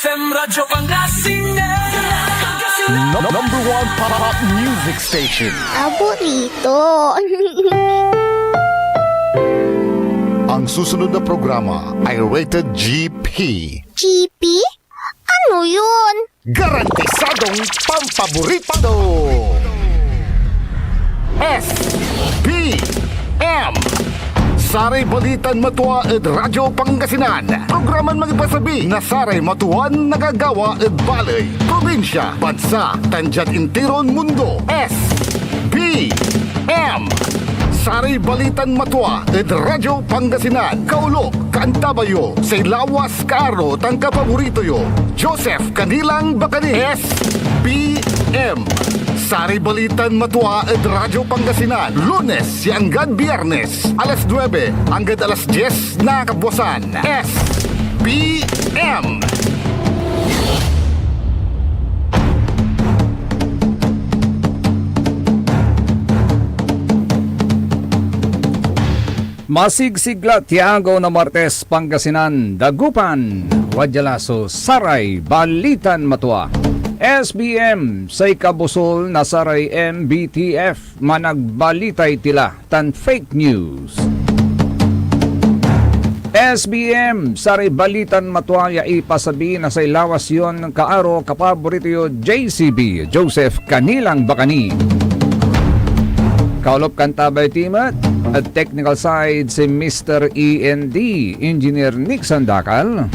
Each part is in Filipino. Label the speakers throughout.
Speaker 1: FM Radyo Pangasinan.
Speaker 2: Number one pop music station.
Speaker 3: Aburrito.
Speaker 2: Ang susunod na programa ay rated GP.
Speaker 3: GP? Ano yun?
Speaker 2: Garantisadong pampaborito. SPM Saray Balitan Matuwa ed Radyo Pangasinan. Programan magipasabi na Saray Matuan nagagawa ed balay, probinsya, bansa, tanjat intiron mundo. SPM Saray Balitan Matuwa ed Radyo Pangasinan. Kaulok, Kantabayo, say lawas karo tangka paborito yo. Joseph Kanilang Bakani. SPM Saray Balitan Matuwa ed Radyo Pangasinan. Lunes hanggang Biyernes, alas 9 hanggang alas 10 na kabuwasan. SPM
Speaker 4: Masigsigla Tiago na Martes, Pangasinan, Dagupan, Wadyalaso, Saray, Balitan, Matuwa. SBM, say kabusol na Saray MBTF, managbalitay tila, tan fake news. SBM, Saray Balitan, Matuwa, ya ipasabi na sa ilawas yon ng kaaro kapaborito JCB, Joseph Kanilang Bakani. Kaulop Kantabay Timat at technical side si Mr. END, Engineer Nick Sandakal.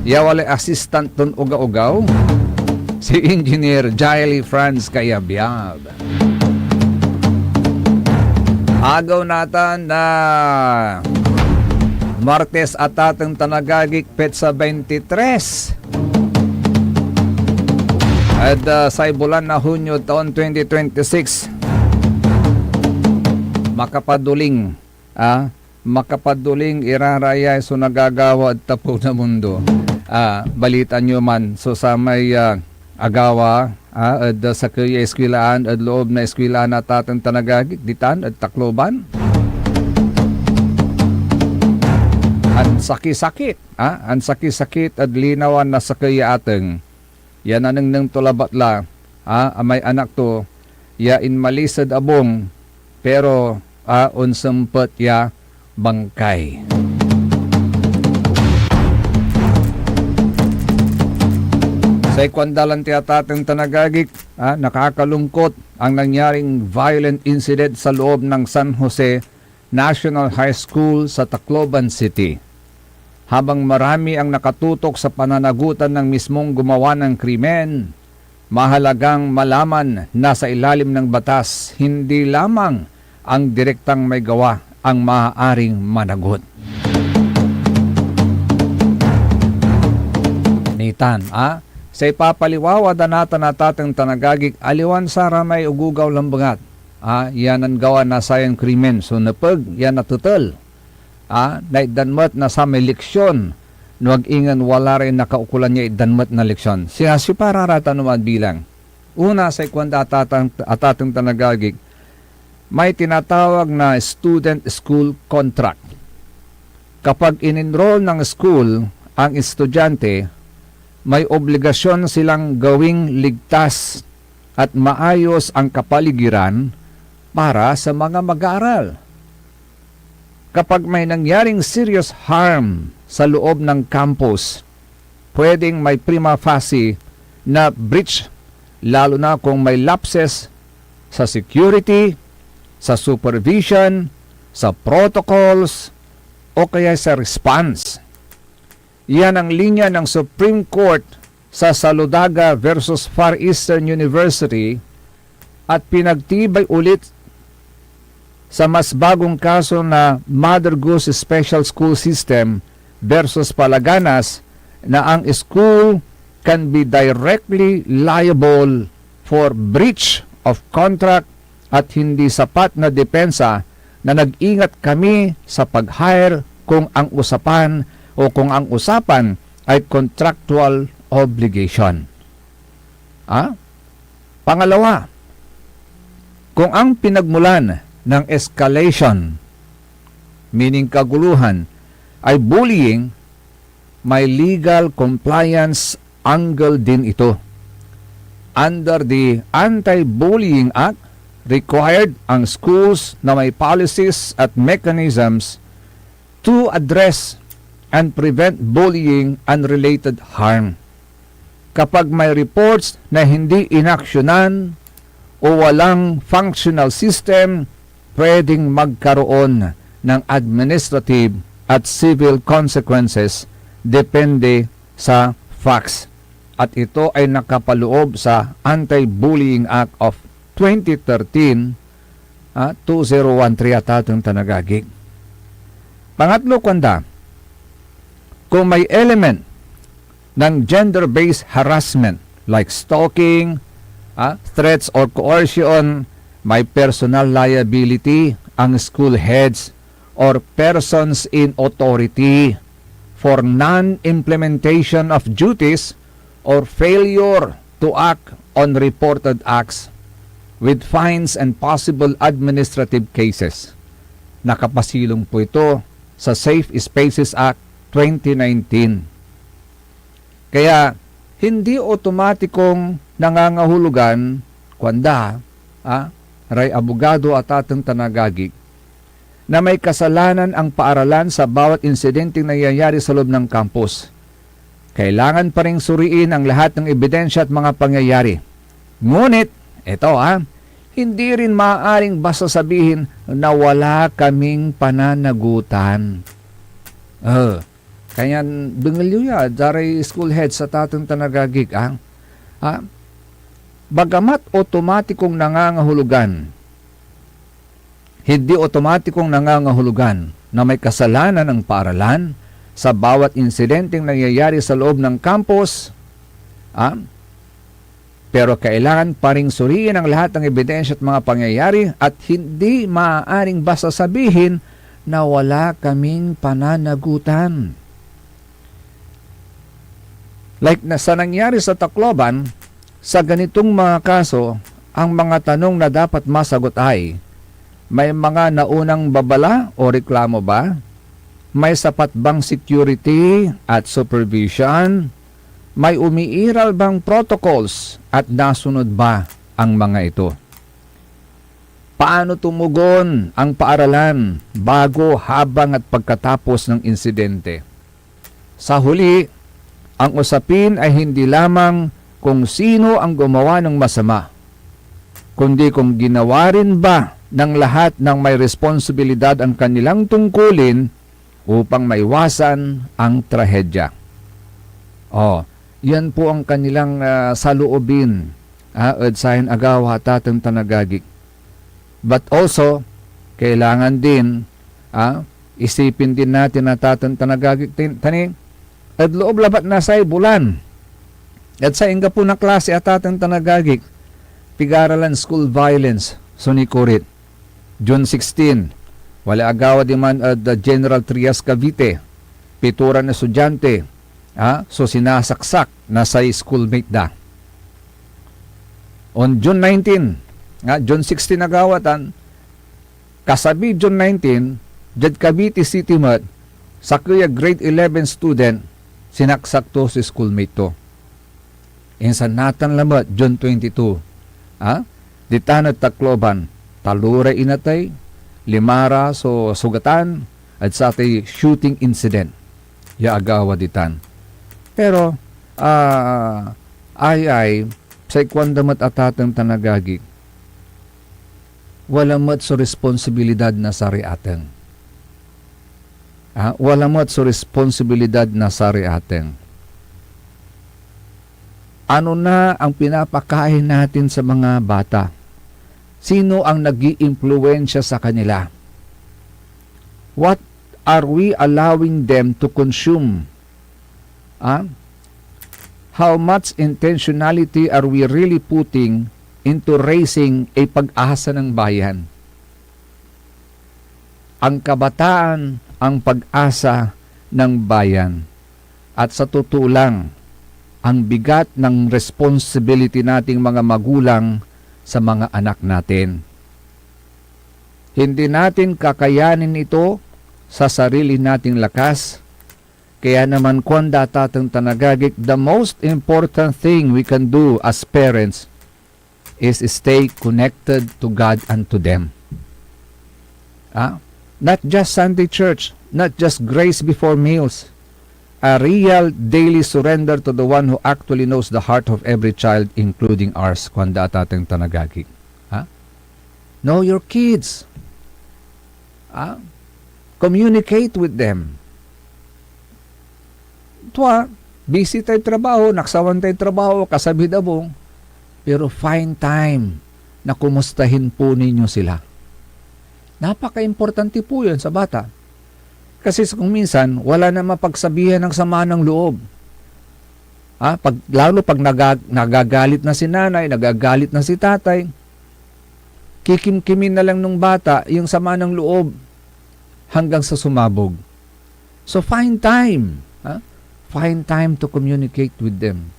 Speaker 4: Yawale assistant ton uga-ugaw, si Engineer Jaili Franz Kayabyab. Agaw natan na Martes at atang tanagagik petsa 23. At sa bulan na Hunyo taon 2026. Makapaduling iraraya so nagagawa at tapos na mundo. Balitan nyo man so sa may agawa at sa kaya eskwilaan at loob na eskwilaan at atang tanagagik ditan at takloban. Ang sakit-sakit at linawan na sa kaya ateng yan anang nang tulabatla may anak to ya inmalisad abong pero unsempet ya bangkay. Sa ikwandalan tiyatatang tanagagik, nakakalungkot ang nangyaring violent incident sa loob ng San Jose National High School sa Tacloban City. Habang marami ang nakatutok sa pananagutan ng mismong gumawa ng krimen, mahalagang malaman na sa ilalim ng batas, hindi lamang ang direktang may gawa ang maaaring managot. Nitan, sa ipapaliwawa danata natatang tanagagik, aliwan sa ramay ugugaw lambangat. Yan ang gawa na sayang krimen. So napag, yan natutal. Naidanmat na sa may leksyon. Nuwag ingan wala rin nakaukulan niya idanmat na leksyon. Siya si pararata naman bilang. Una sa ikwanda atatang tanagagik, may tinatawag na student-school contract. Kapag in-enroll ng school ang estudyante, may obligasyon silang gawing ligtas at maayos ang kapaligiran para sa mga mag-aaral. Kapag may nangyaring serious harm sa loob ng campus, pwedeng may prima facie na breach, lalo na kung may lapses sa security, sa supervision, sa protocols, o kaya sa response. Yan ang linya ng Supreme Court sa Saludaga versus Far Eastern University at pinagtibay ulit sa mas bagong kaso na Mother Goose Special School System versus Palaganas na ang school can be directly liable for breach of contract at hindi sapat na depensa na nag-ingat kami sa pag-hire kung ang usapan ay contractual obligation. Pangalawa, kung ang pinagmulan ng escalation, meaning kaguluhan, ay bullying, may legal compliance angle din ito. Under the Anti-Bullying Act, required ang schools na may policies at mechanisms to address and prevent bullying and related harm. Kapag may reports na hindi inaksyonan o walang functional system, pwedeng magkaroon ng administrative at civil consequences depende sa facts. At ito ay nakapaloob sa Anti-Bullying Act of 2013, 2013 at atong tanagagig. Pangatlo, kwanda, kung may element ng gender-based harassment like stalking, threats or coercion, may personal liability ang school heads or persons in authority for non-implementation of duties or failure to act on reported acts with fines and possible administrative cases. Nakapasilong po ito sa Safe Spaces Act 2019. Kaya hindi otomatikong nangangahulugan kwanda, ray abogado at atang tanagagig, na may kasalanan ang paaralan sa bawat insidenteng nangyayari sa loob ng campus. Kailangan pa ring suriin ang lahat ng ebidensya at mga pangyayari. Ngunit, ito hindi rin maaaring basta sabihin na wala kaming pananagutan. Kaya bingilyo ya, daray school head sa tatang tanagagig. Bagamat otomatikong nangangahulugan, hindi otomatikong nangangahulugan na may kasalanan ng paaralan sa bawat insidenteng nangyayari sa loob ng campus, pero kailangan pa ring suriin ang lahat ng ebidensya at mga pangyayari at hindi maaaring basta sabihin na wala kaming pananagutan. Like na sa nangyari sa Tacloban, sa ganitong mga kaso, ang mga tanong na dapat masagot ay, may mga naunang babala o reklamo ba? May sapat bang security at supervision? May umiiral bang protocols at nasunod ba ang mga ito? Paano tumugon ang paaralan bago, habang at pagkatapos ng insidente? Sa huli, ang usapin ay hindi lamang kung sino ang gumawa ng masama, kundi kung ginawa rin ba ng lahat ng may responsibilidad ang kanilang tungkulin upang maiwasan ang trahedya. Yan po ang kanilang saloobin, sahin agawa tatang tanagagik. But also, kailangan din, isipin din natin na tatang tanagagik tani, at loob labat na sa bulan. At sa inga po na klase at tatang tanagagik, pigaralan school violence, sunikurit. June 16, wala agawa di man the General Trias Cavite, pituran na estudyante, so sinasaksak na sa schoolmate da. On June 19, June 16 agawatan, kasabi June 19, Jad Cavite City Mat, sa kuya grade 11 student, sinaksak to si schoolmate to. Insan natan lamat, June 22, ditanad Tacloban, talura inatay, limara so sugatan, at sa atay shooting incident, ya agawa ditan. Pero, sa ikwandamat atatang tanagagig, wala mat so responsibilidad na sari ateng. Wala mat so responsibilidad na sari ateng. Ano na ang pinapakain natin sa mga bata? Sino ang nag-iimpluwensya sa kanila? What are we allowing them to consume? How much intentionality are we really putting into raising a pag-asa ng bayan? Ang kabataan ang pag-asa ng bayan. At sa totoo lang, ang bigat ng responsibility nating mga magulang sa mga anak natin. Hindi natin kakayanin ito sa sarili nating lakas. Kaya naman kwanda tatang tanagagik, the most important thing we can do as parents is stay connected to God and to them. Not just Sunday church, not just grace before meals. A real daily surrender to the one who actually knows the heart of every child, including ours, kwanda tatang tanagagik. Know your kids. Communicate with them. Tuwa, busy tayo trabaho, naksawan tayo trabaho, kasabid abong, pero find time na kumustahin po ninyo sila. Napaka-importante po yun sa bata. Kasi kung minsan, wala na mapagsabihan ng sama ng loob. Lalo pag nagagalit na si nanay, nagagalit na si tatay, kikimkimin na lang ng bata yung sama ng loob hanggang sa sumabog. So find time. Find time to communicate with them.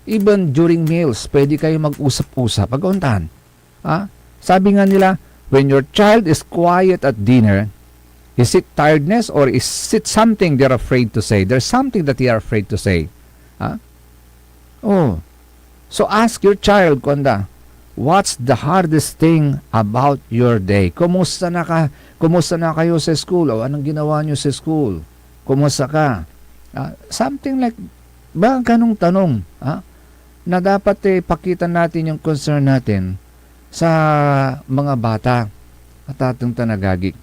Speaker 4: Even during meals, pwede kayo mag-usap-usap. Pag-untan. Sabi nga nila, when your child is quiet at dinner, is it tiredness or is it something they're afraid to say? There's something that they are afraid to say. So ask your child, kwanda, what's the hardest thing about your day? Kumusta na kayo sa school? O anong ginawa nyo sa school? Kumusta ka? Something like, ba ganong tanong, na dapat pakita natin yung concern natin sa mga bata at atong tanagagik.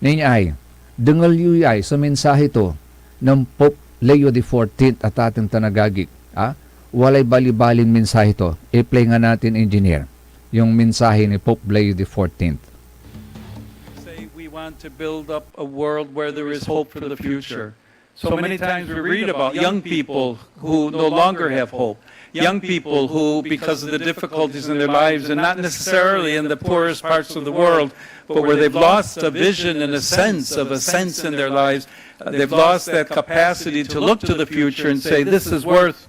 Speaker 4: Ninyay, dengal yuyay sa mensahe to ng Pope Leo XIV at atong tanagagik. Walay bali-balin mensahe to. I-play nga natin, engineer, yung mensahe ni Pope Leo XIV.
Speaker 1: Say we want to build up a world where there is hope for the future. So many times we read about young people who no longer have hope. Young people who, because of the difficulties in their lives, and not necessarily in the poorest parts of the world, but where they've lost a vision and a sense in their lives, they've lost that capacity to look to the future and say, this is worth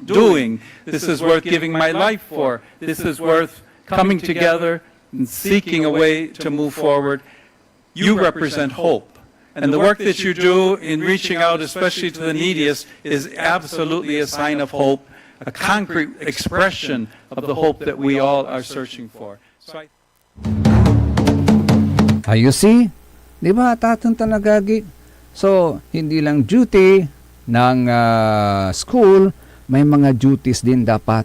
Speaker 1: doing, this is worth giving my life for, this is worth coming together and seeking a way to move forward. You represent hope. And the work that you do in reaching out, especially to the neediest, is absolutely a sign of hope, a concrete expression of the hope that we all are searching for. So
Speaker 4: You see? Di ba, tatang tanagagik? So, hindi lang duty ng school, may mga duties din dapat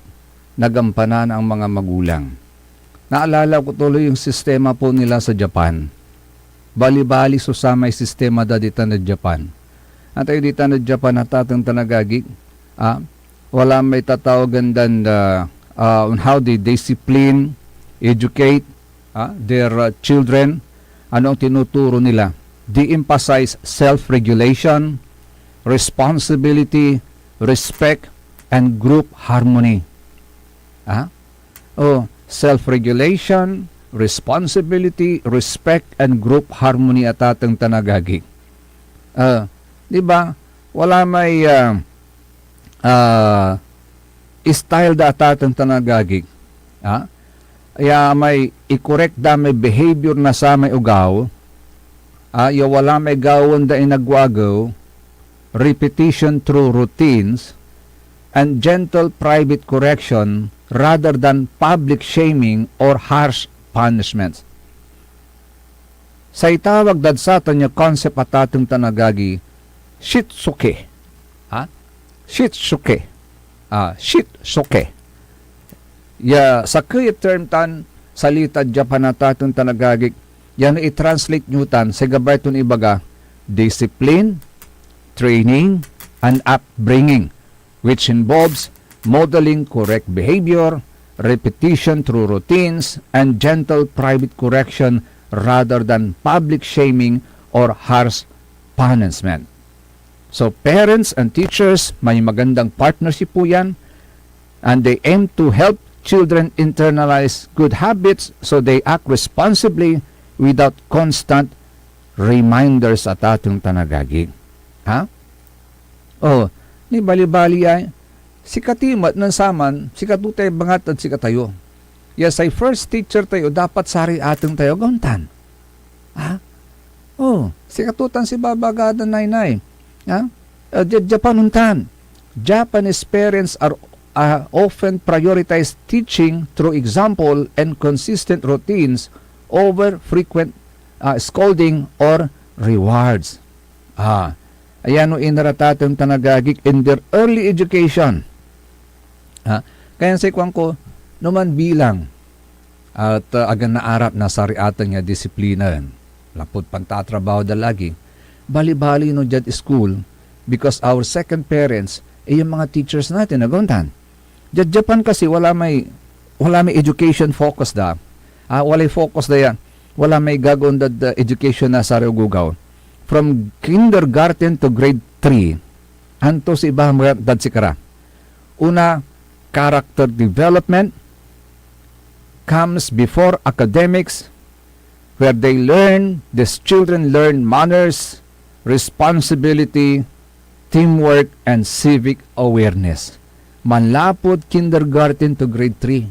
Speaker 4: nagampanan ang mga magulang. Naalala ko tuloy yung sistema po nila sa Japan. Bali-bali susamay sistema da dita na Japan. At tayo dita na Japan at tatang tanagagik, wala may tatawagan dan on how they discipline, educate their children. Ano ang tinuturo nila? De-emphasize self-regulation, responsibility, respect, and group harmony. Self-regulation, responsibility, respect, and group harmony at atang tanagagi. Di ba? Wala may style da at atang tanagagi. Kaya may i-correct da may behavior na sa may ugaw. Wala may gawon da inagwagaw. Repetition through routines and gentle private correction rather than public shaming or harsh punishments. Sa itawag dadsatan niya concept at atong tanagagi, shitsuke. Shitsuke. Shitsuke. Sa kaya term tan, salita Japan at atong tanagagi, yan i-translate nyo tan, sa gabayton ibaga, discipline, training, and upbringing, which involves modeling correct behavior, repetition through routines, and gentle private correction rather than public shaming or harsh punishment. So parents and teachers, may magandang partnership po yan, and they aim to help children internalize good habits so they act responsibly without constant reminders at atong tanagagi. Ni bali-bali ay si katimat ng saman, si katutay bangat at si katayo. Yes, ay first teacher tayo, dapat sari atong tayo gauntan. Si katutan si babagada naynay. Japanuntan. Japanese parents are often prioritize teaching through example and consistent routines over frequent scolding or rewards. Ayan o inaratatang tanagagik in their early education. Kaya sa ikwang ko, naman bilang at agan naarap na sariatan nga disiplina. Lapot pantatrabaho dalagi. Bali-bali no jad school because our second parents yung mga teachers natin naguntan. Jad Japan kasi wala may education focus da. Wala focus da yan. Wala may gagon da education na sa gugaw. From kindergarten to grade 3 anto si iba mga dad sikara. Una, character development comes before academics, where these children learn manners, responsibility, teamwork, and civic awareness. Manlapod kindergarten to grade 3.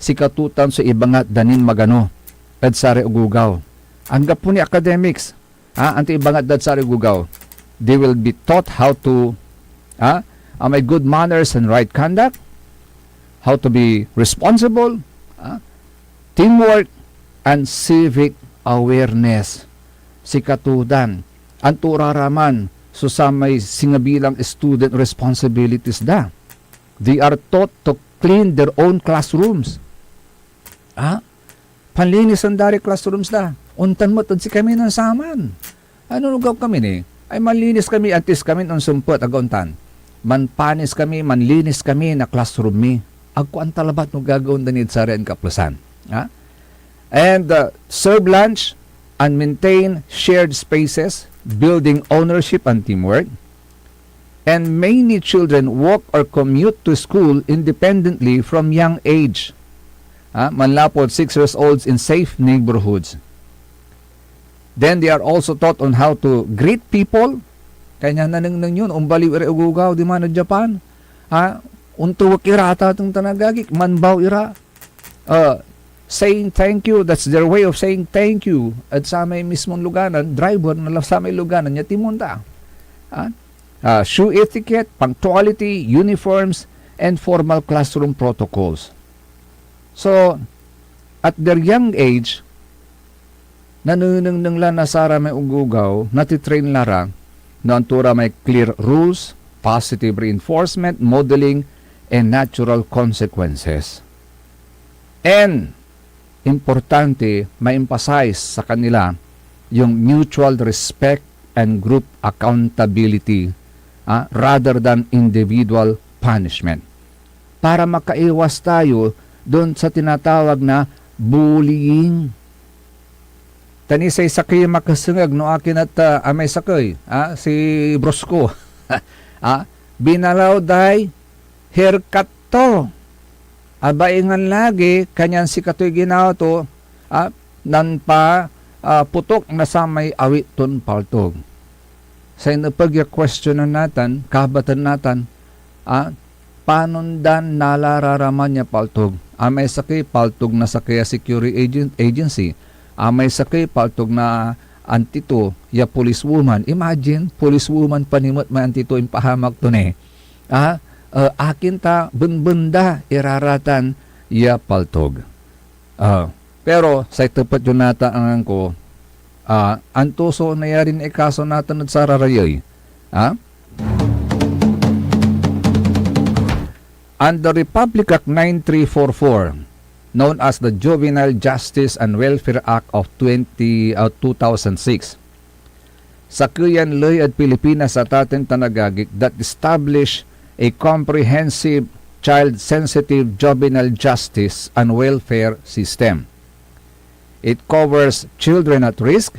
Speaker 4: Sikatutan sa ibangat danin magano. At sari ugugaw. Anggap po ni academics. Anti ibangat dad sari ugugaw. They will be taught how to may good manners and right conduct, how to be responsible, teamwork, and civic awareness. Sikatudan. Ang turaraman sa may singabilang student responsibilities da. They are taught to clean their own classrooms. Panlinis ang dari classrooms da. Untan mo si kami ng saman. Ano lugaw kami ni? Ay manlinis kami, antis kami ng sumpot aguntan. Manpanis kami, manlinis kami na classroom mi. Agko ang talabat no gagawin danid sa rin kaplasan. And serve lunch and maintain shared spaces, building ownership and teamwork. And many children walk or commute to school independently from young age. Manlapod 6 years olds in safe neighborhoods. Then they are also taught on how to greet people. Kanya nanang yun, umbaliw ira ugugaw di man Japan. Untuwak irata itong tanagagik, manbaw ira. Saying thank you, that's their way of saying thank you. At sa may mismong luganan, driver na sa may luganan niya timunta. Shoe etiquette, punctuality, uniforms, and formal classroom protocols. So, at their young age, nanunang nang lanasara may ugugaw, natitrain lara, no antura may clear rules, positive reinforcement, modeling, and natural consequences. And, importante, ma-emphasize sa kanila yung mutual respect and group accountability rather than individual punishment. Para makaiwas tayo doon sa tinatawag na bullying. Tanisay sakay makasungag no akin at amay sakay, si Brosco. Binalaw day haircut to. Abaingan lagi kanyan si katoy ginawa to nan pa putok na sa may awit ton paltog. Sa inapag-questionan natin, kabatan natin, paano dan nalararaman niya paltog? Amay sakay paltog na sakay security agency. Amay sakay paltog na antito ya policewoman. Imagine, policewoman panimot may antito impahamak to ne. Akin ta bunbunda iraratan ya paltog. Pero sa itapat yun nata ang ko, antuso na yarin ikaso natin at sararayoy. Under Republic Act 9344, known as the Juvenile Justice and Welfare Act of 2006, sakuyan loy at Pilipinas sa tatin tanagagik that establish a comprehensive child-sensitive juvenile justice and welfare system. It covers children at risk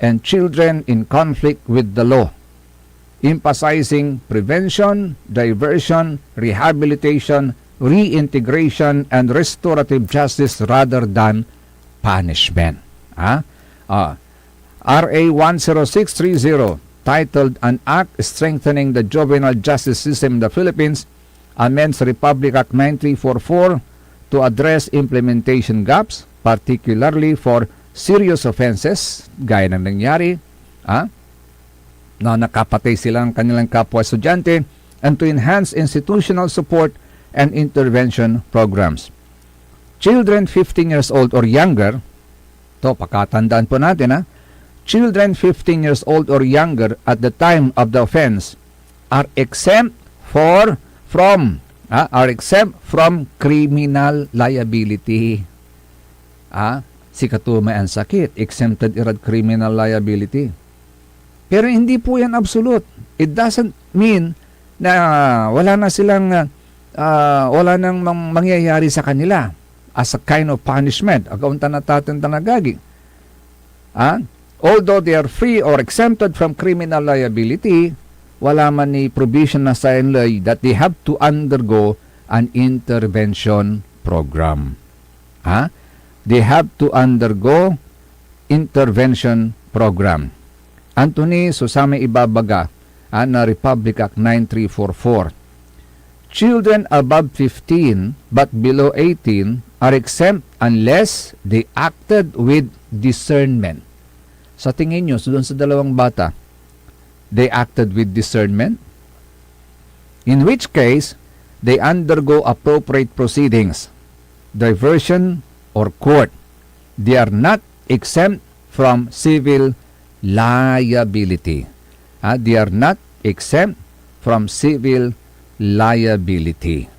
Speaker 4: and children in conflict with the law, emphasizing prevention, diversion, rehabilitation, reintegration, and restorative justice rather than punishment. RA 10630, titled An Act Strengthening the Juvenile Justice System in the Philippines, amends Republic Act 9344 to address implementation gaps, particularly for serious offenses, gaya ng nangyari, na nakapatay sila ng kanilang kapwa estudyante, and to enhance institutional support and intervention programs. Children 15 years old or younger, to pakatandaan po natin ha, children 15 years old or younger at the time of the offense are exempt from criminal liability. Si katumay ang sakit, exempted irad criminal liability. Pero hindi po yan absolute. It doesn't mean na wala na silang wala nang mangyayari sa kanila as a kind of punishment. Akaunta na tatin tanagagi. Although they are free or exempted from criminal liability, wala man ni provision na sa law that they have to undergo an intervention program. They have to undergo intervention program. Anthony Susame Ibabaga na Republic Act 9344. Children above 15 but below 18 are exempt unless they acted with discernment. Sa tingin nyo, doon sa dalawang bata, they acted with discernment? In which case, they undergo appropriate proceedings, diversion, or court. They are not exempt from civil liability. They are not exempt from civil liability.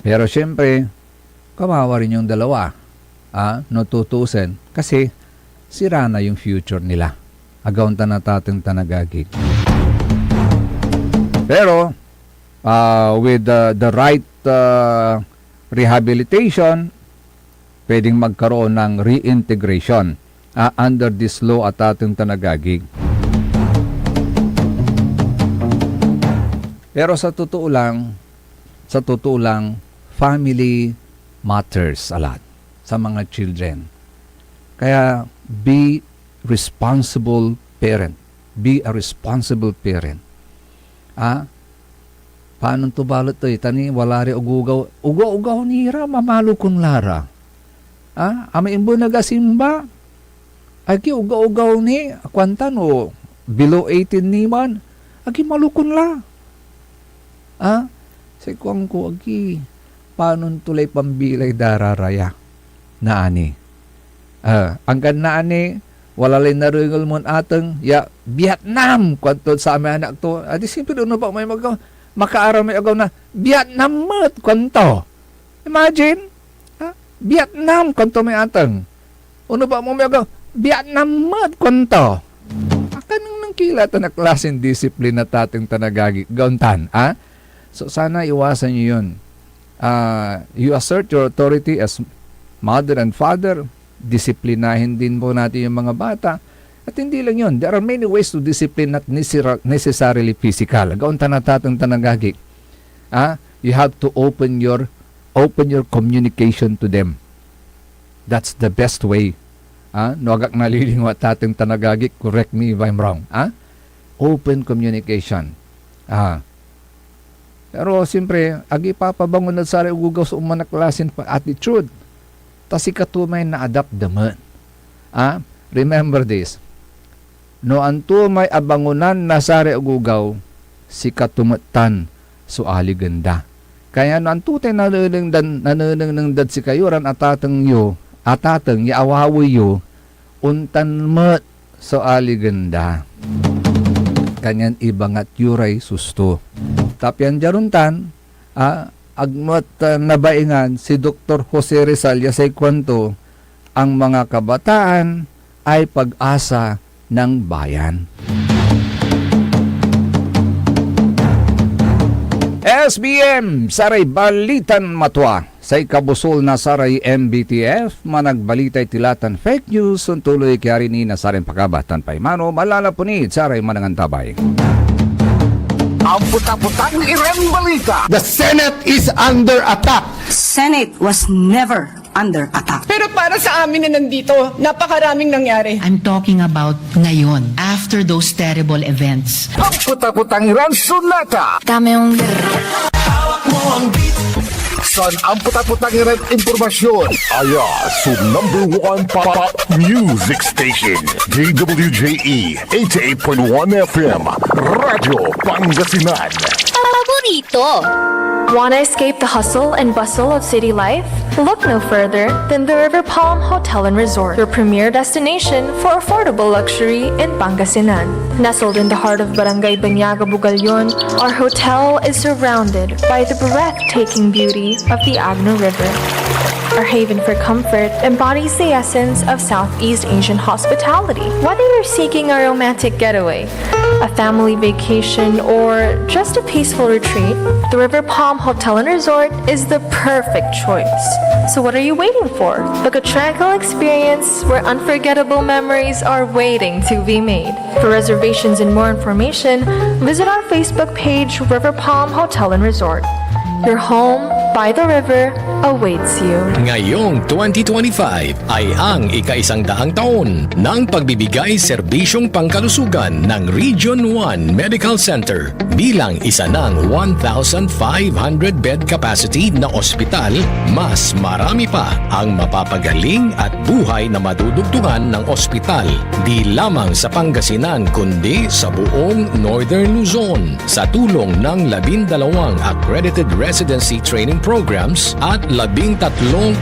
Speaker 4: Pero siyempre, kawawa rin yung dalawa. Natutusin. Kasi sira na yung future nila. Agaunta na tatang tanagagig. Pero, with the right rehabilitation, pwedeng magkaroon ng reintegration under this law at ating tanagagig. Pero sa totoo lang, family matters a lot sa mga children. Kaya, be responsible parent. Be a responsible parent. Paano to balot to? Tani, wala rin ugugaw. Ugaw nira, mamalo kong lara. Amaimbo nagasimba. Agi ugaw ni, kwantan o, below 18 ni man. Agi malukon la. Sikuang ko, agi, paano tulay pambilay dararaya? Naani. Anggan naani, wala lang naringal mo atang, Vietnam, kwanto sa aming anak to. Adi simple doon ba may makaaram may agaw na, Vietnam mat, kwanto. Imagine, Vietnam, kwanto may atang. Ano ba mo may agaw, Vietnam mat, kwanto. Akanang nang kilata na klaseng disiplin na tating tanagagi, gauntan, So sana iwasan nyo yun. You assert your authority as mother and father, disiplinahin din po natin yung mga bata. At hindi lang yun. There are many ways to discipline, not necessarily physical. Gaunta na tatang tanagagi. You have to open your communication to them. That's the best way. Nuagak nalilingwa tatang tanagagi. Correct me if I'm wrong. Open communication. Pero siyempre, agi papabangon na sa ugugaw sa umanak klasin pa attitude. Tas ikatumay na adapt daman. Remember this. No anto may abangunan na sare ugugaw, si katumatan so aliganda. Kaya no anto tayo nananang dad si kayuran atatang yaawawi yo, untan mat so aliganda. Kanyan ibangat yuray susto. Tapyan jaruntan, agmat nabaingan si Dr. Jose Rizal Yasay Kwanto, ang mga kabataan ay pag-asa ng bayan. SBM, Saray Balitan Matwa. Sa ikabusol na Saray MBTF, managbalitay tilatan fake news, suntuloy kaya rin na Saray Pakabatan Paimano, malalapunid Saray Manangantabay.
Speaker 2: Ang puta-putang Iren Balita.
Speaker 5: The Senate is under attack.
Speaker 6: Senate was never under attack.
Speaker 7: Pero para sa amin na nandito, napakaraming nangyari.
Speaker 8: I'm talking about ngayon, after those terrible events.
Speaker 2: Ang puta-putang Iren Sunata.
Speaker 3: Dami yung...
Speaker 2: Buksan ang putat-putang impormasyon. Aya sa #1 pop music station. DWJE 88.1 FM. Radyo Pangasinan.
Speaker 3: Paborito.
Speaker 9: Want to escape the hustle and bustle of city life? Look no further than the River Palm Hotel and Resort, your premier destination for affordable luxury in Pangasinan. Nestled in the heart of Barangay Banyaga, Bugalyon, our hotel is surrounded by the breathtaking beauty of the Agno River. Our haven for comfort embodies the essence of Southeast Asian hospitality. Whether you're seeking a romantic getaway, a family vacation, or just a peaceful retreat, the River Palm Hotel and Resort is the perfect choice. So what are you waiting for? Book a tranquil experience where unforgettable memories are waiting to be made. For reservations and more information, visit our Facebook page, River Palm Hotel and Resort. Your home by the river awaits you.
Speaker 10: Ngayong 2025 ay ang ika-100 taon ng pagbibigay serbisyong pangkalusugan ng Region 1 Medical Center bilang isa ng 1,500 bed capacity na ospital. Mas marami pa ang mapapagaling at buhay na madudugtungan ng ospital di lamang sa Pangasinan kundi sa buong Northern Luzon sa tulong ng 12 accredited residency training programs at 13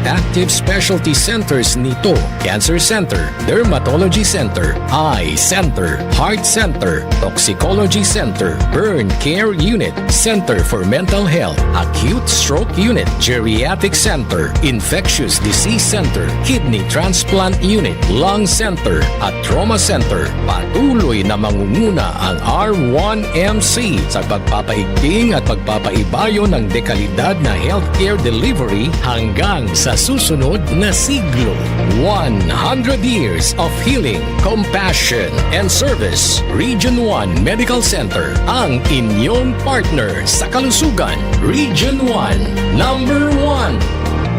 Speaker 10: active specialty centers nito: Cancer Center, Dermatology Center, Eye Center, Heart Center, Toxicology Center, Burn Care Unit, Center for Mental Health, Acute Stroke Unit, Geriatric Center, Infectious Disease Center, Kidney Transplant Unit, Lung Center at Trauma Center. Patuloy na mangunguna ang R1MC sa pagpapaigting at pagpapaibayo ng dekalidad na healthcare delivery hanggang sa susunod na siglo. 100 years of healing, compassion, and service. Region 1 Medical Center, ang inyong partner sa kalusugan. Region 1, number 1.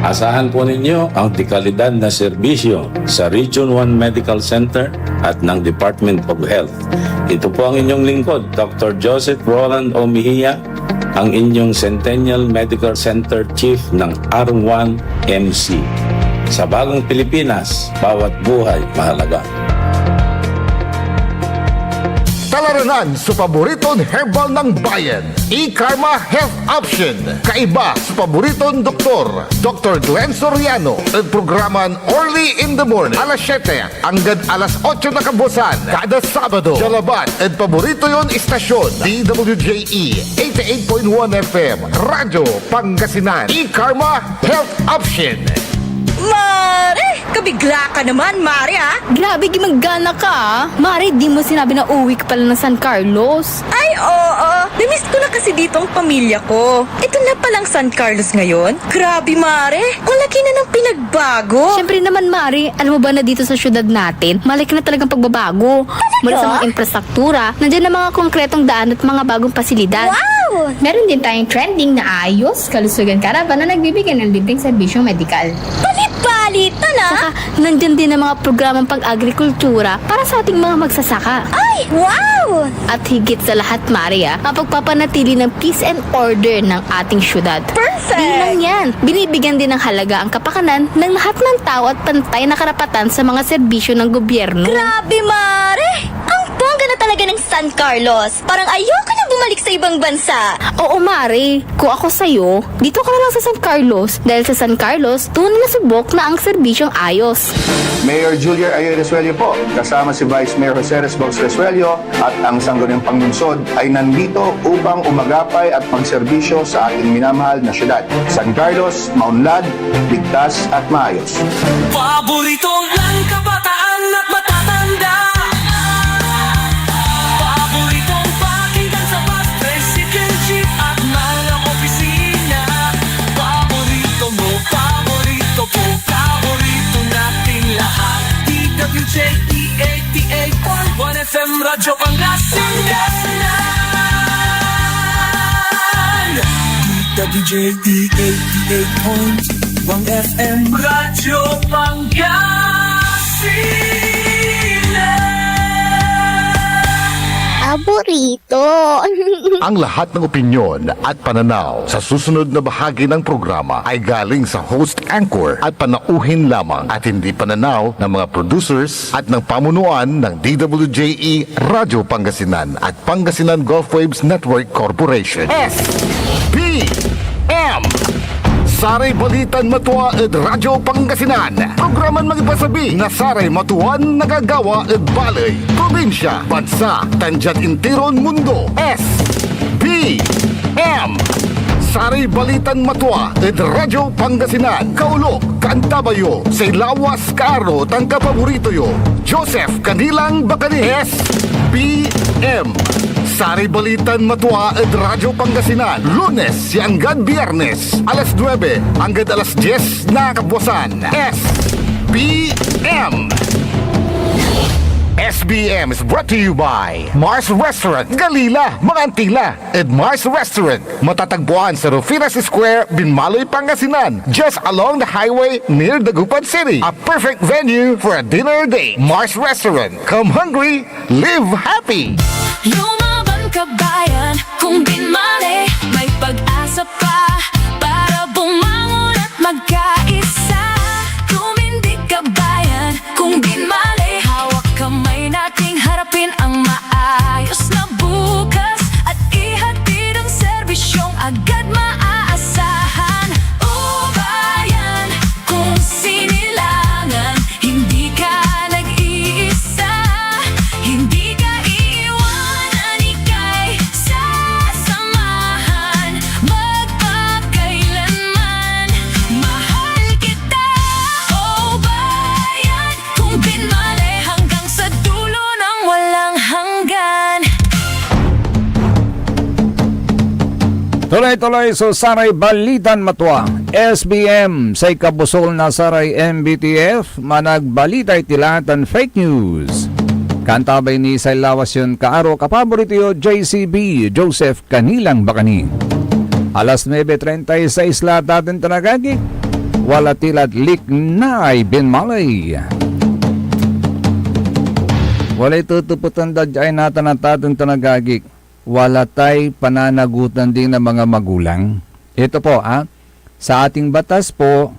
Speaker 11: Asahan po ninyo ang dekalidad na serbisyo sa Region 1 Medical Center at ng Department of Health. Ito po ang inyong lingkod, Dr. Joseph Roland O. Mejia, ang inyong Centennial Medical Center Chief ng R1MC. Sa bagong Pilipinas, bawat buhay mahalaga.
Speaker 2: Talaranan sa paboritong herbal ng bayan, E-Karma Health Option. Kaiba sa paboritong doktor, Dr. Glenn Soriano. At programan Early in the Morning, alas 7 hanggang alas 8 na kabusan. Kada Sabado, Jalaban. At paborito yon istasyon, DWJE 88.1 FM, Radyo Pangasinan. E-Karma Health Option.
Speaker 6: Mare! Kabigla ka naman, Mare, ha?
Speaker 3: Grabe, gimagana ka. Mari, di mo sinabi na uwi ka pala ng San Carlos.
Speaker 6: Ay, oo. Namiss ko na kasi dito ang pamilya ko. Ito na palang San Carlos ngayon. Grabe, Mare. Ang laki na ng pinagbago.
Speaker 3: Siyempre naman, Mari, alam mo ba na dito sa syudad natin, malaki na talagang pagbabago. Mula sa mga infrastruktura, nandiyan na mga konkretong daan at mga bagong pasilidad.
Speaker 6: Wow!
Speaker 3: Meron din tayong trending na ayos, kalusugan caravan na nagbibigay ng libreng serbisyong medikal.
Speaker 6: Balita na!
Speaker 3: Saka, nandyan din ang mga programang pag-agrikultura para sa ating mga magsasaka.
Speaker 6: Ay, wow!
Speaker 3: At higit sa lahat, Maria, ang pagpapanatili ng peace and order ng ating syudad.
Speaker 6: Perfect!
Speaker 3: Di lang yan, binibigyan din ng halaga ang kapakanan ng lahat ng tao at pantay na karapatan sa mga serbisyo ng gobyerno.
Speaker 6: Grabe, Mare! Ang bongga na talaga ng San Carlos. Parang ayoko na bumalik sa ibang bansa.
Speaker 3: Oo, Mari. Kung ako sa'yo, dito ka na lang sa San Carlos. Dahil sa San Carlos, tunay na subok na ang serbisyong ayos.
Speaker 12: Mayor Julia Ayoy Resuello po, kasama si Vice Mayor Jose Resbox Resuello at ang sangguniang panglungsod ay nandito upang umagapay at magserbisyo sa ating minamahal na syudad. San Carlos, maunlad, ligtas at maayos.
Speaker 13: Paborito ng kabataan at matatanda. Paboritong pakinggan sa bus, tricycle, jeep at mga opisina. Paborito mo, paborito ko, paborito nating lahat. DWJE 88.1 FM, Radyo Pangasinan. DWJE 88.1 FM, Radyo Pangasinan.
Speaker 3: Abo paborito.
Speaker 2: Ang lahat ng opinyon at pananaw sa susunod na bahagi ng programa ay galing sa host anchor at panauhin lamang at hindi pananaw ng mga producers at ng pamunuan ng DWJE Radio Pangasinan at Pangasinan Gulf Waves Network Corporation. SBM Saray Balitan Matwa ed Radyo Pangasinan. Programan magipasabi na Saray Matuan nagagawa ed balay, probinsya, bansa, tandyan intiron mundo. SBM Saray Balitan Matwa ed Radyo Pangasinan. Kaulok, Kantabayo, say lawas kaaro tang kapaborito yo. Joseph Kanilang Bakani. SBM Saray Balitan Matwa ed Radyo Pangasinan. Lunes hanggang Biyernes, alas 9 hanggang alas 10 na kapuasan. SBM SBM is brought to you by Mars Restaurant, Galila, Mangantila, and Mars Restaurant. Matatagpuan sa Rufinas Square, Binmaloy, Pangasinan, just along the highway near Dagupan City. A perfect venue for a dinner date. Mars Restaurant. Come hungry, live happy.
Speaker 13: Lumaban ka bayan, kung binmali, may pag-asa pa para bumangon at magkaisa. Tumindig ka bayan, kung binmali, hawak kamay nating harapin ang maayos na bukas at ihatid ang serbisyong agad maaasahan. O bayan, kung sinilangan, hindi ka nag-iisa, hindi ka iiwanan, ika'y sasamahan magpakailanman. Mahal kita, o bayan, kung binmali hanggang sa dulo ng walang hanggan.
Speaker 4: Tuloy-tuloy sa Saray Balitan Matwa. SBM sa ikabusol na Saray MBTF, managbalitay tilatan fake news. Kantabay ni Sailawas yun kaaro kapaborito yo JCB, Joseph Kanilang Bakani. Alas 9:36 lahat natin tanagagik. Wala tilat lik na ay binmalay. Walay tutuputan dadyain natin at ating tanagagik. Wala tay pananagutan din ng mga magulang. Ito po, sa ating batas po,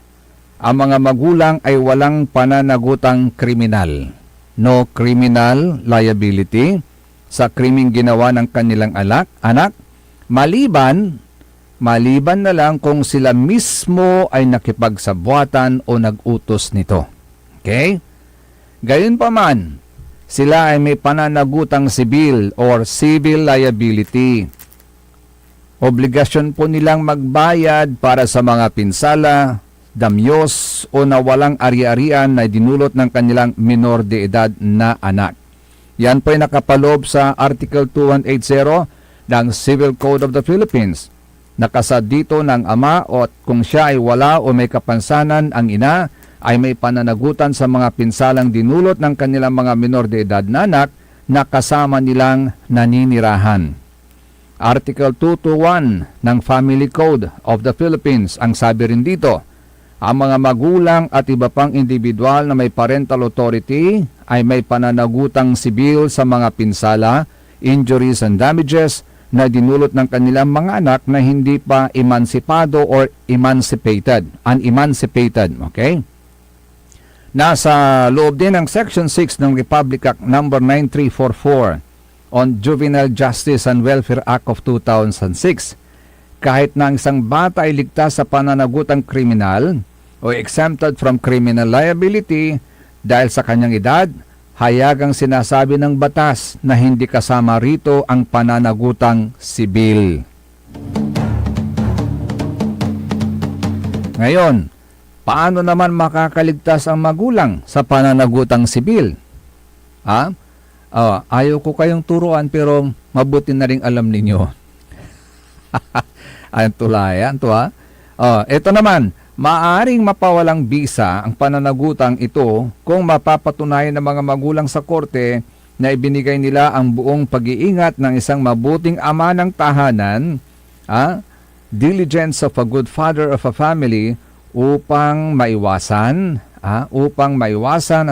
Speaker 4: ang mga magulang ay walang pananagutang kriminal. No criminal liability sa krimeng ginawa ng kanilang anak, maliban na lang kung sila mismo ay nakipagsabwatan o nag-utos nito. Okay? Gayunpaman, sila ay may pananagutang sibil or civil liability. Obligasyon po nilang magbayad para sa mga pinsala, damyos o nawalang ari-arian na dinulot ng kanilang minor de edad na anak. Yan po ay nakapaloob sa Article 2180 ng Civil Code of the Philippines. Nakasad dito ng ama o kung siya ay wala o may kapansanan ang ina, ay may pananagutan sa mga pinsalang dinulot ng kanilang mga minor de edad na anak na kasama nilang naninirahan. Article 221 ng Family Code of the Philippines, ang sabi rin dito, ang mga magulang at iba pang individual na may parental authority ay may pananagutang sibil sa mga pinsala, injuries and damages na dinulot ng kanilang mga anak na hindi pa emansipado or emancipated, unemancipated, okay? Nasa loob din ng Section 6 ng Republic Act No. 9344 on Juvenile Justice and Welfare Act of 2006. Kahit na ang isang bata ay ligtas sa pananagutang kriminal o exempted from criminal liability dahil sa kanyang edad, hayagang sinasabi ng batas na hindi kasama rito ang pananagutang sibil. Ngayon, paano naman makakaligtas ang magulang sa pananagutang sibil? Ayaw ko kayong turuan pero mabuti na rin alam ninyo. Ayan tulayan to ha. Ito naman, maaring mapawalang bisa ang pananagutang ito kung mapapatunayan ng mga magulang sa korte na ibinigay nila ang buong pag-iingat ng isang mabuting ama ng tahanan, diligence of a good father of a family, upang maiwasan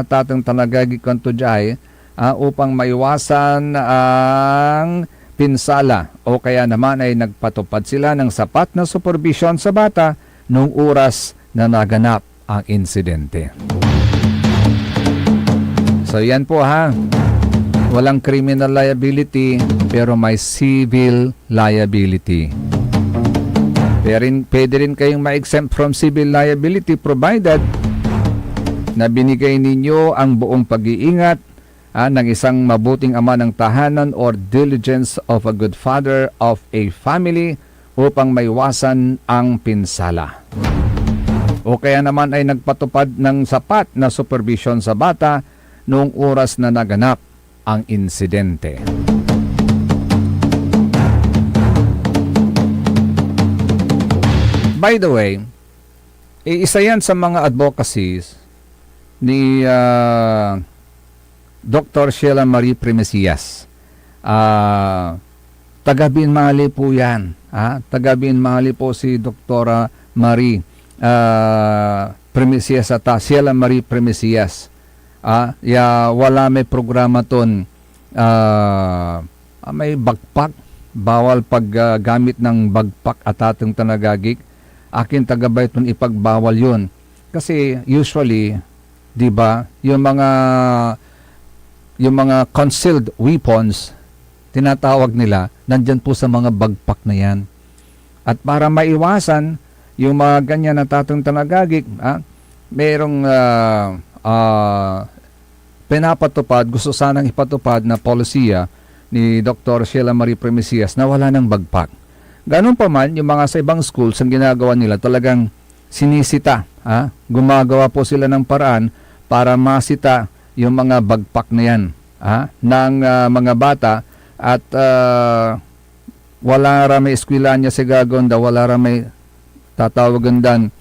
Speaker 4: at ating talagagi kanto jay upang maiwasan ang pinsala o kaya naman ay nagpatupad sila ng sapat na supervision sa bata noong oras na naganap ang insidente. So yan po ha, walang criminal liability pero may civil liability. Pwede rin kayong ma-exempt from civil liability provided na binigay ninyo ang buong pag-iingat ng isang mabuting ama ng tahanan or diligence of a good father of a family upang maiwasan ang pinsala. O kaya naman ay nagpatupad ng sapat na supervision sa bata noong oras na naganap ang insidente. By the way, isa yan sa mga advocacies ni Dr. Sheila Marie Primesias. Taga-Binmali po yan. Taga-Binmali po si Dr. Marie Primesias at Sheila Marie Primesias. Wala may programa ton. May bagpak. Bawal paggamit ng bagpak at atong tanagagik. Akin tagabay ton ipagbawal yun. Kasi usually, di ba, yung mga concealed weapons, tinatawag nila, nandyan po sa mga bagpak na yan. At para maiwasan yung mga ganyan na tatong tanagagik, merong pinapatupad, gusto sanang ipatupad na polisiya ni Dr. Sheila Marie Primesias na wala ng bagpak. Ganun pa man, yung mga sa ibang schools, ang ginagawa nila talagang sinisita. Gumagawa po sila ng paraan para masita yung mga bagpak na yan ng mga bata at wala ramay eskwelahan niya si Gagonda, wala ramay tatawagan dan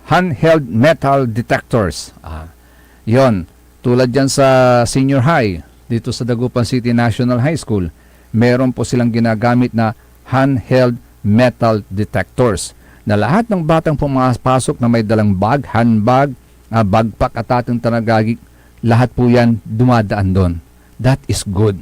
Speaker 4: handheld metal detectors. Yon, tulad dyan sa senior high, dito sa Dagupan City National High School, meron po silang ginagamit na handheld metal detectors na lahat ng batang pumapasok na may dalang bag, handbag, bagpak at ating tanagagik, lahat po yan dumadaan doon. That is good.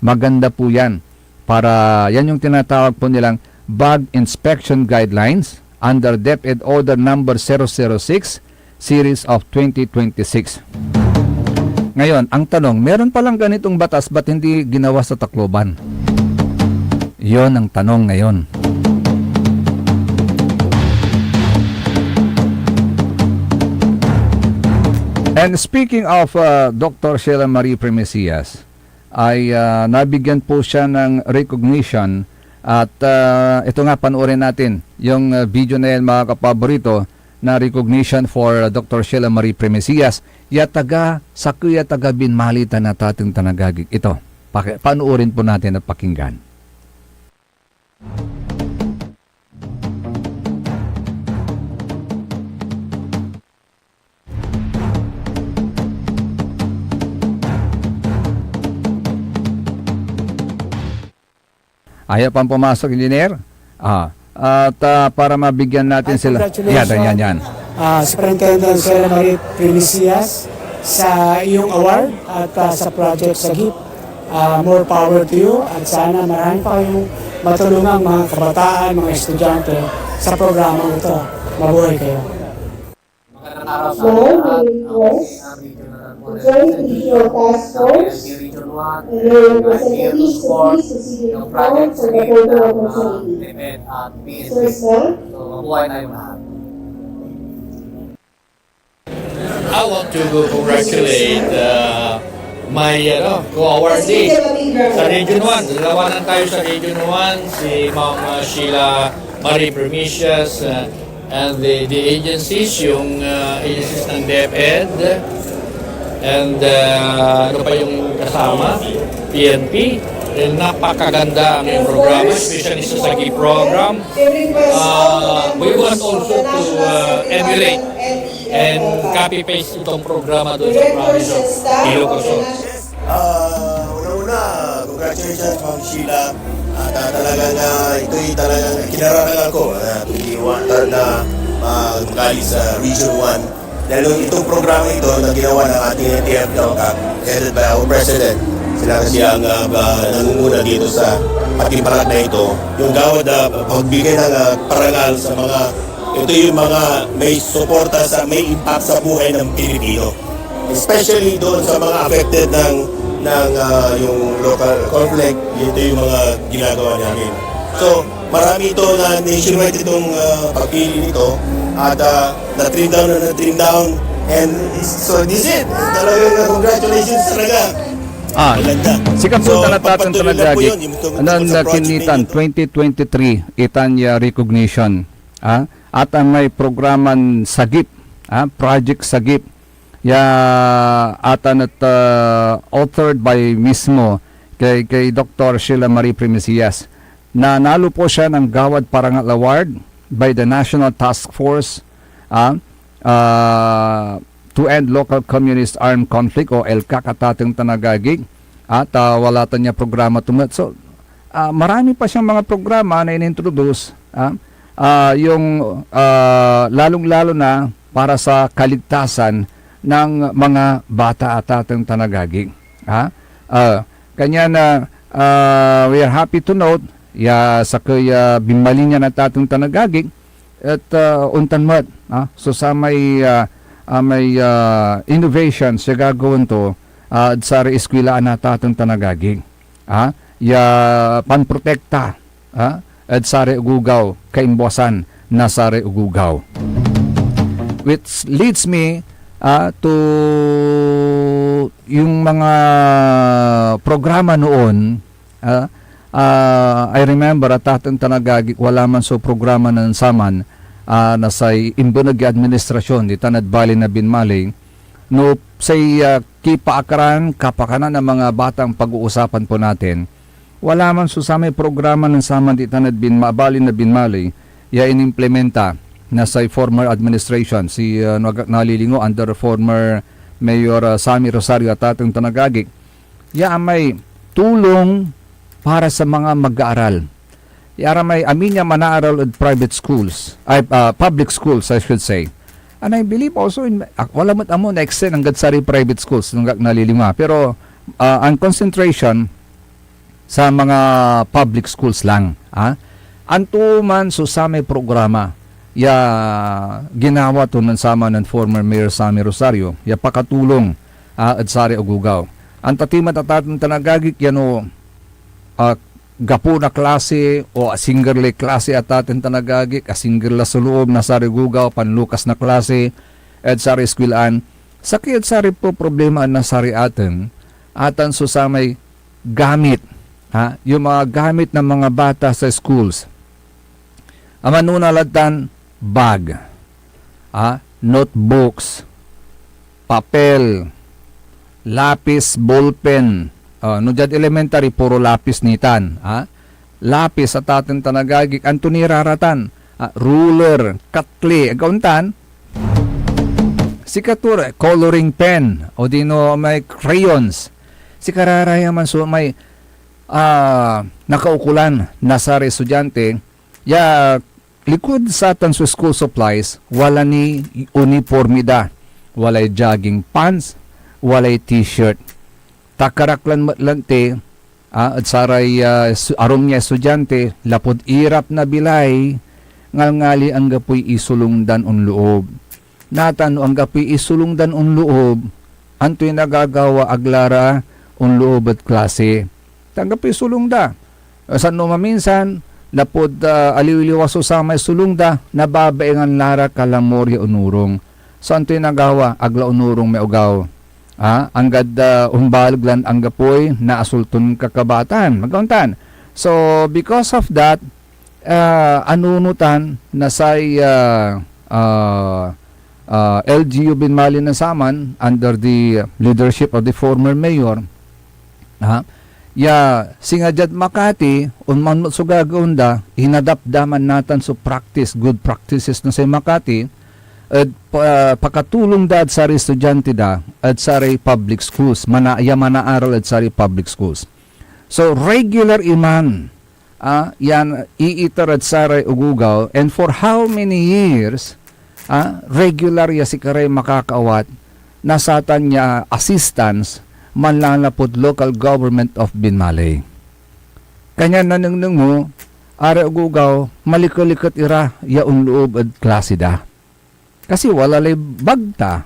Speaker 4: Maganda po yan. Para yan yung tinatawag po nilang bag inspection guidelines under DepEd Order number 006 series of 2026. Ngayon, ang tanong, meron palang ganitong batas, ba't hindi ginawa sa Tacloban? Yon ang tanong ngayon. And speaking of Dr. Sheila Marie Primesias, ay nabigyan po siya ng recognition at ito nga, panoorin natin yung video na yan mga kapaborito na recognition for Dr. Sheila Marie Primesias sa kuya taga Binmali na tating tanagagig. Ito, panoorin po natin at pakinggan. Ayaw pang pumasok, engineer? At para mabigyan natin sila. Yan.
Speaker 14: Superintendent Sheila Marie Primesias sa iyong award at sa project sa GIP. More power to you at sana marami pa kayong matulungang mga kabataan, mga estudyante sa programang ito. Mabuhay kayo.
Speaker 15: Joint Regional Task Force and their representatives to please receive the phone for the photo opportunity. So is that?
Speaker 16: I want to congratulate my co-awardee sa Region 1. Dalawanan tayo sa Region 1, si Ma'am Sheila Marie Primesias and the agencies, yung agencies ng DepEd, and ano pa yung kasama, PNP. Napakaganda ang yung programa, especially sa SAGI program. We want also to emulate and copy-paste itong programa doon sa province of Ilocos.
Speaker 17: Una-una, congratulations Ma'am Sheila. Talagang ito'y talagang kinararangal ko. Tumiwan na magaling sa Region 1 Dahil itong programa ito na ginawa ng ating TFWCAP, headed by our President, sila kasi ang nangunguna dito sa patimpalat na ito, yung gawad na pagbigay ng parangal sa mga, ito yung mga may suporta sa, may impact sa buhay ng Pilipino. Especially doon sa mga affected ng yung local conflict, ito yung mga ginagawa namin. So, marami ito na nationwide itong pagpili nito at na-trim down and so this is it. Talagang congratulations talaga.
Speaker 4: Si Kapunta na Tatang Tanagagi, kinitan 2023 Itanya recognition. At ang may programan Sagip, Project Sagip, atan at authored by mismo kay Dr. Sheila Marie Primicias. Nanalo po siya ng Gawad Parangal Award by the National Task Force to End Local Communist Armed Conflict o LCAC at ating Tanagagig at wala niya programa tumat. So marami pa siyang mga programa na inintroduce yung lalong-lalo na para sa kaligtasan ng mga bata at ating Tanagagig. Kanya na we are happy to note sa kaya bimbalinya na tatong Tanagagig at untan mat so sa may innovation siya gagawin to sa eskwela na tatong Tanagagig panprotekta at sare ugugaw kaimbosan na sare ugugaw, which leads me to yung mga programa noon. I remember at ating Tanagagig wala man so programa ng saman na sa imbunag administrasyon di Tanad Bali na Binmalay no say kipaakaran kapakanan ng mga batang pag-uusapan po natin wala man so sa may programa ng saman di Tanad Bali na Binmalay inimplementa na sa former administration si nalilingo under former Mayor Sammy Rosario at ating Tanagagig may tulong para sa mga mag-aaral. May aminya manaaral at private schools, public schools I should say. And I believe also wala mat amo na extend ang gadsari private schools nung nalilima. Pero ang concentration sa mga public schools lang. Anto man so sa may programa ginawa to ng sama ng former Mayor Sammy Rosario pakatulong at sari ugugaw. Ang tatimat at ating Tanagagig gapo na klase o asinggerle klase at ating Tanagagig, asinggerla sa loob na sari gugaw, panlukas na klase at sari eskwilaan. Sakit sari po problema na sari atan so sa may gamit, yung mga gamit ng mga bata sa schools. Amanunalatan bag, notebooks, papel, lapis, ballpen. No dyan elementary, puro lapis nitan. Lapis at ating Tanagagig, anto niraratan. Ruler, katli, agauntan. Si kature, coloring pen, o dino may crayons. Si kararaya man so may nakaukulan na sa estudyante, likod sa atan sa school supplies, wala ni uniformida. Walay jogging pants, walay t-shirt. Takaraklan matlante at saray arom niya estudyante lapod irap na bilay ngalngali ang gapoy isulungdan on loob. Natano ang gapoy isulungdan on loob antoy nagagawa aglara on loob at klase. Tanggap isulungda. San no maminsan lapod aliwiliwaso sa may sulungda nababaengan lara kalamorya unurong. So antoy nagawa agla unurong may ugaw. Anggad umbalaglan ang gapoy na asulton kakabatan magauntan. So because of that anunutan na say LGU Binmalay na Saman under the leadership of the former mayor singajad Makati unman so gagaunda hinadapdaman natan so practice good practices na sa Makati at pakatulong da at sa estudyante da at sa public schools manaaral at sa public schools. So regular iman yan iiter at sa ugugaw and for how many years regular ya si karay makakaawat, nasatan niya assistance, manlalapot local government of Binmalay. Kanya nanungnung mo, are ugugaw, malikulikot ira, yaong loob at klase da. Kasi wala lay bagta.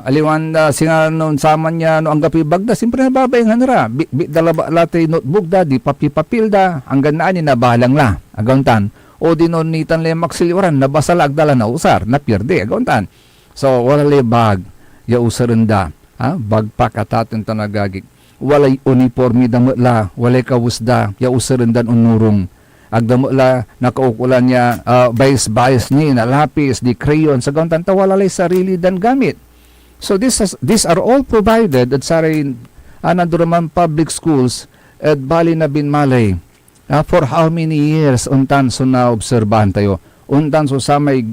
Speaker 4: Aliwan singa noon saman niya no ang gapi bagda, simpre nababayangan ra. Dalaba latay notebook da, di papil da, hanggang naan na bahalang la, aguntan. O dinonitan lay maksiliwaran, nabasala agdala na usar, na pierde, aguntan. So wala lay bag, ya usaran da, bagpak atatin tanagagig. Walay uniforme damutla, walay kawusda, ya usaran dan unurong. Agdamutla, nakaukulan niya, bias ni, na lapis, di crayon, sa gauntan, wala lay sarili dan gamit. So these are all provided at saray Ananduraman Public Schools at Bali na Binmalay. For how many years untan so na obserbahan tayo? Untan so sa may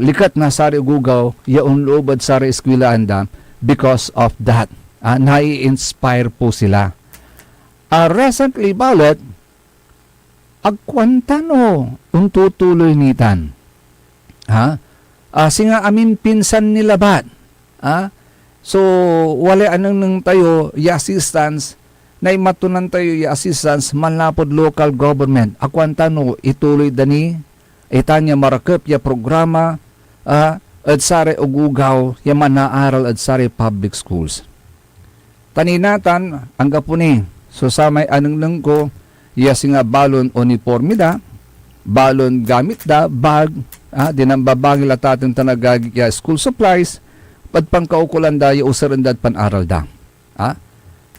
Speaker 4: likat na sari ugugaw, yaon loob at sari eskwelahan da because of that. Nai-inspire po sila. Recently ballot, agkwantano untutuloy nitan. Singa amin pinsan nila bat. So, wala anong nang tayo assistance na imatunan tayo assistance manlapod local government. Agkwantano ituloy dani itanya marakep ya programa at sare ugugaw ya manaaral at sare public schools. Taninatan ang gapuni. So sa may anong nang ko singa balon uniforme da, balon gamit da, bag, dinambabangil at ating tanagagig ya school supplies, pad pangkaukulan da, ya usaran da at panaral da.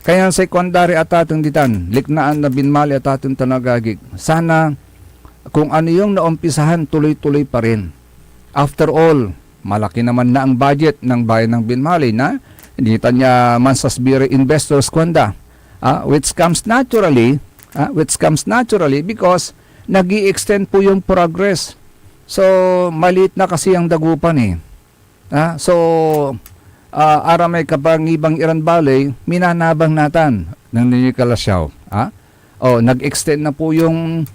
Speaker 4: Kaya sa secondary at ating ditan, liknaan na Binmali at ating tanagagig, sana kung ano yung naumpisahan, tuloy-tuloy pa rin. After all, malaki naman na ang budget ng bayan ng Binmali na hindi niya mansasbiri investors kwanda, which comes naturally because nag-i-extend po yung progress. So, maliit na kasi ang dagupan eh. So, ara may kapangibang Iran Valley, minanabang natan ng Ninikalasyaw. Nag-extend na po yung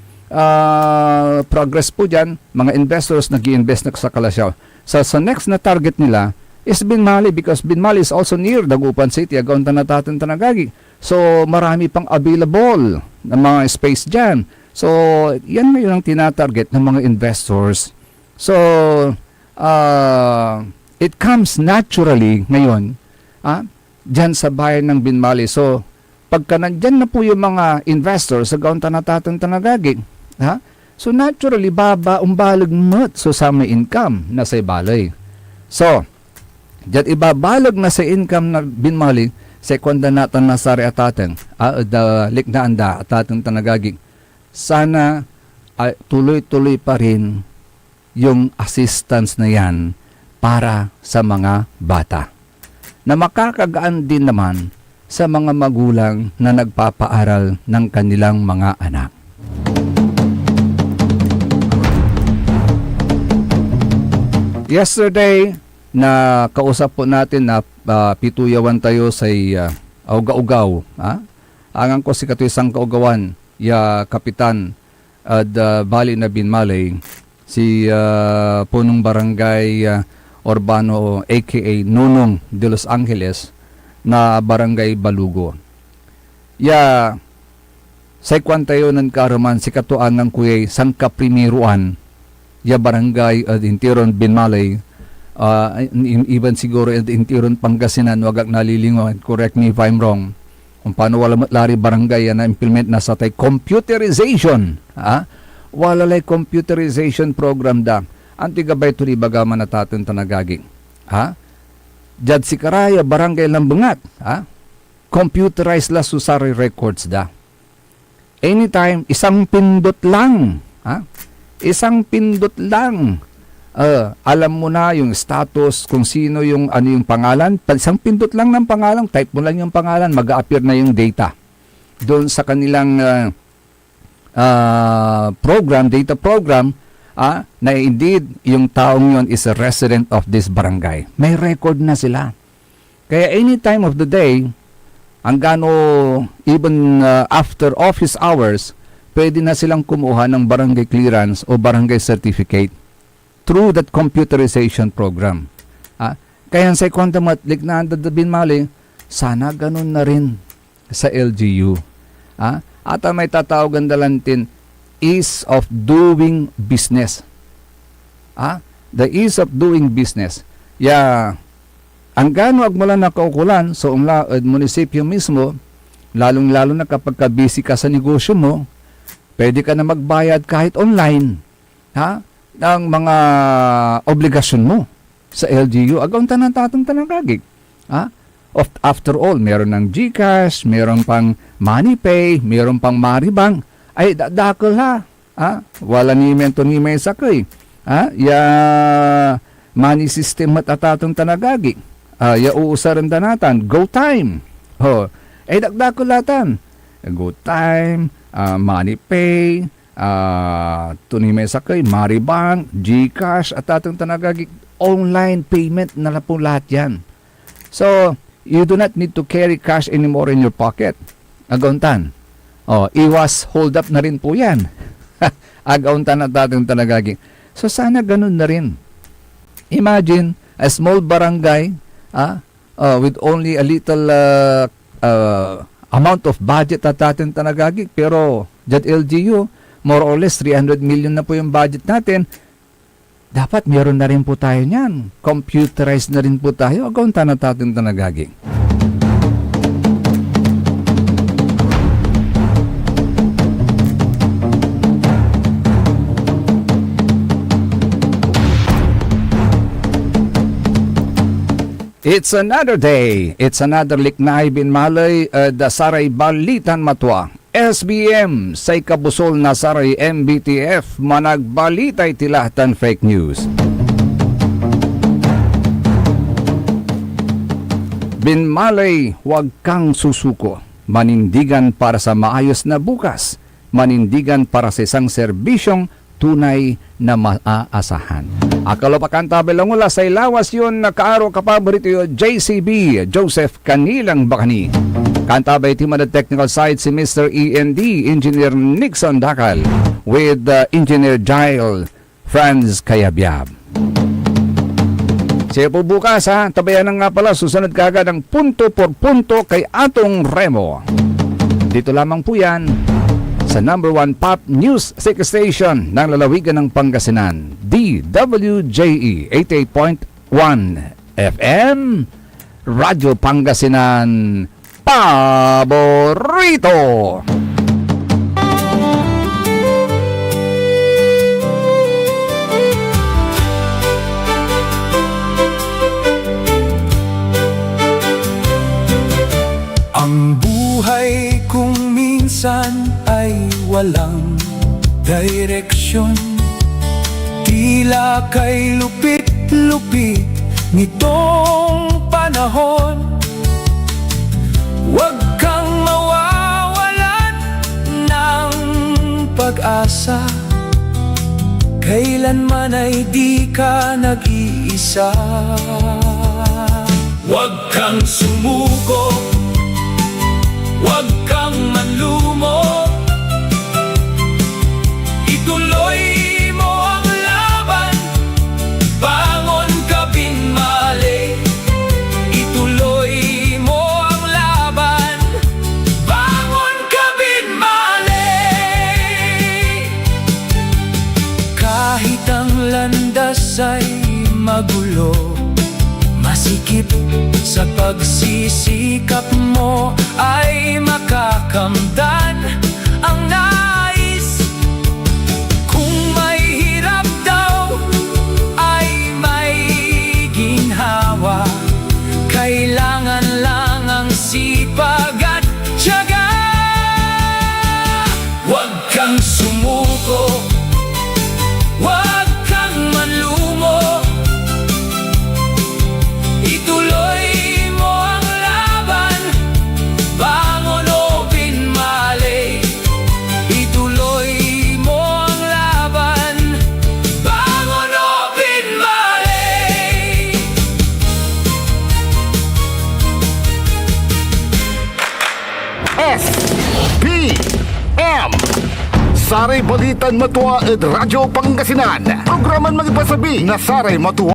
Speaker 4: progress po dyan, mga investors nag-i-invest na sa Kalasyaw. So, sa next na target nila is Binmali because Binmali is also near Dagupan City, agauntan na tatin tanagagi. So, marami pang available na mga space dyan. So, yan ngayon ang tinatarget ng mga investors. So, it comes naturally ngayon dyan sa bayan ng Binmali. So, pagka nandyan na po yung mga investors sa gauntan na tatin tanagagi, so naturally, baba umbalag mat so sa may income na sa balay. So, dyan ibabalag na sa income na Binmali, sekonda natin na sari ataten, liknaan da ataten tanagagig. Sana tuloy-tuloy pa rin yung assistance na yan para sa mga bata. Na makakagaan din naman sa mga magulang na nagpapaaral ng kanilang mga anak. Yesterday, na kausap po natin na pituyawan tayo sa Auga-Ugaw. Angan ko si katuisang kaugawan, ya kapitan at Bali na Binmalay, si punong barangay Urbano aka Nunong de Los Angeles na barangay Balugo. Ya sa ikwan tayo ng karuman si katuan ng kuyay sangka primiruan ya barangay at intiron Binmalay, even siguro at intiron Pangasinan, wagak nalilingo, correct me if I'm wrong, kung paano wala matlari barangay na implement na sa tay computerization. Wala lay computerization program da. Antigabay tuli bagaman na tatin tanagaging. Jad si Karaya barangay Lambangat. Computerized la susari records da. Anytime, isang pindot lang. Isang pindot lang. Alam mo na yung status, kung sino yung ano yung pangalan. Isang pindot lang ng pangalan, type mo lang yung pangalan, mag-a-appear na yung data. Doon sa kanilang data program, na indeed yung taong yun is a resident of this barangay. May record na sila. Kaya any time of the day, hanggang even after office hours, pwede na silang kumuha ng barangay clearance o barangay certificate. through that computerization program. Kaya sa quantum at liknaan dadabin mali, sana ganun na rin sa LGU. At may tatawagan dalantin, ease of doing business. The ease of doing business. Ang gano agmula na kaukulan sa munisipyo mismo, lalong-lalo na kapag busy ka sa negosyo mo, pwede ka na magbayad kahit online ng mga obligasyon mo sa LGU. Agaw tatang tanagagig. After all, meron ng GCash, meron pang MoneyPay, meron pang Maribang. Ay, dakol ha. Wala ni mento ni may sakay. Money system matatang tanagagig. Uusaran danatan. Go time. Ay, dakol latan. Go time, MoneyPay, tunimay sakay, Maribang, GCash, at atong tanagagig, online payment na lang po lahat yan. So, you do not need to carry cash anymore in your pocket. Agauntan. Iwas hold up na rin po yan. Agauntan at atong tanagagig. So, sana ganun na rin. Imagine, a small barangay, with only a little amount of budget at ating tanagagig, pero dyan LGU, more or less 300 million na po yung budget natin. Dapat meron na rin po tayo niyan. Computerized na rin po tayo. Agauntan na ating tanagagig. It's another day. It's another liknay binmalay da saray balitan matwa. SBM say kabusol na saray MBTF managbalitay tilahtan fake news. Binmalay, huwag kang susuko. Manindigan para sa maayos na bukas. Manindigan para sa isang serbisyong tunay na maaasahan. Akalo pa kanta belangula sa ilawas yun na kaaro kapaborito yun JCB, Joseph Kanilang Bakani. Kanta by team on the technical side si Mr. END, Engineer Nixon Dakal, with Engineer Jail Franz Kayabyab. Siya po bukas tabayan nga pala, susunod kagad ang punto por punto kay Atong Remo. Dito lamang po yan sa number 1 pop news station ng lalawigan ng Pangasinan, DWJE 88.1 FM, Radyo Pangasinan, paborito!
Speaker 18: Ang buhay kung minsan ay walang direksyon, tila kay lupit-lupit nitong panahon. Huwag kang mawawalan ng pag-asa, kailanman ay di ka nag-iisa. Huwag kang sumuko, huwag kang manlumo, ituloy mo ang laban, bangon ka binmali. Ituloy mo ang laban, bangon ka binmali. Kahit ang landas ay magulo, masikip sa pagsisikap mo ay makakamtan ang nais. Kung may hirap daw ay may ginhawa, kailangan lang ang sipag at tiyaga. Huwag kang sumuko, huwag kang manlumo, ituloy mo ang laban, bangon o binmali. Ituloy mo ang laban, bangon o binmali.
Speaker 2: SPM Saray Balitan Matwa at Radyo Pangasinan. Programan magipasabi na Saray Matwa.